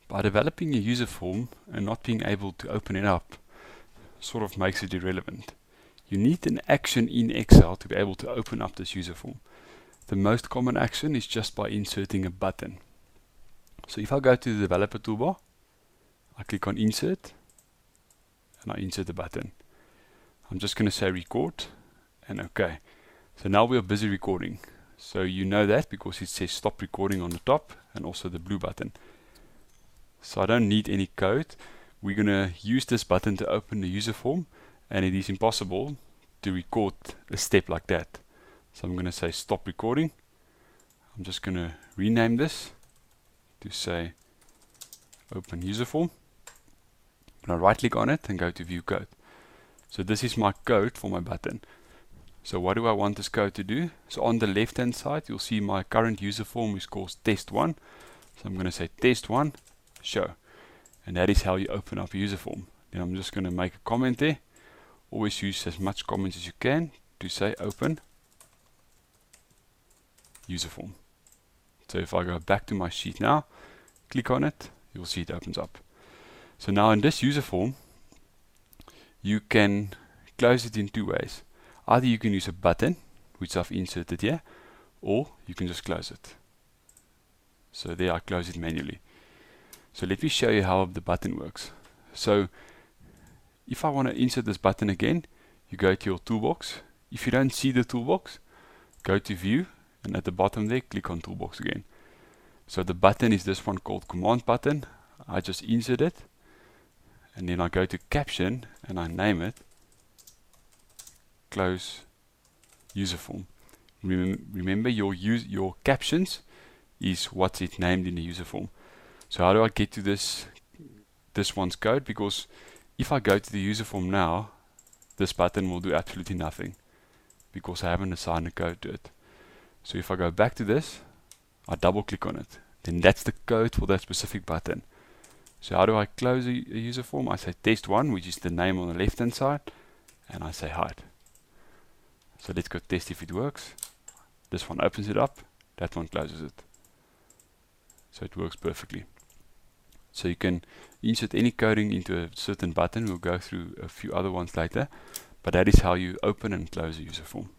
By developing a user form and not being able to open it up sort of makes it irrelevant. You need an action in Excel to be able to open up this user form. The most common action is just by inserting a button. So if I go to the developer toolbar, I click on insert and I insert the button. I'm just going to say record and OK. So now we are busy recording. So you know that because it says stop recording on the top and also the blue button. So I don't need any code. We're going to use this button to open the user form, and it is impossible to record a step like that. So I'm going to say stop recording. I'm just going to rename this to say open user form. And I right click on it and go to view code. So this is my code for my button. So what do I want this code to do? So on the left hand side you'll see my current user form is called test1. So I'm going to say test1 show, and that is how you open up a user form. Then I'm just going to make a comment there. Always use as much comments as you can to say open user form. So if I go back to my sheet now, click on it, you'll see it opens up. So now in this user form, you can close it in two ways. Either you can use a button, which I've inserted here, or you can just close it. So there I close it manually. So let me show you how the button works. So if I want to insert this button again, you go to your toolbox. If you don't see the toolbox, go to view, and at the bottom there, click on toolbox again. So the button is this one called command button. I just insert it, and then I go to caption and I name it close user form. Remember your captions is what's it named in the user form. So how do I get to this one's code? Because if I go to the user form now, this button will do absolutely nothing because I haven't assigned a code to it. So if I go back to this, I double click on it, then that's the code for that specific button. So how do I close a user form? I say test1, which is the name on the left hand side, and I say hide. So let's go test if it works. This one opens it up, that one closes it. So it works perfectly. So you can insert any coding into a certain button. We'll go through a few other ones later, but that is how you open and close a user form.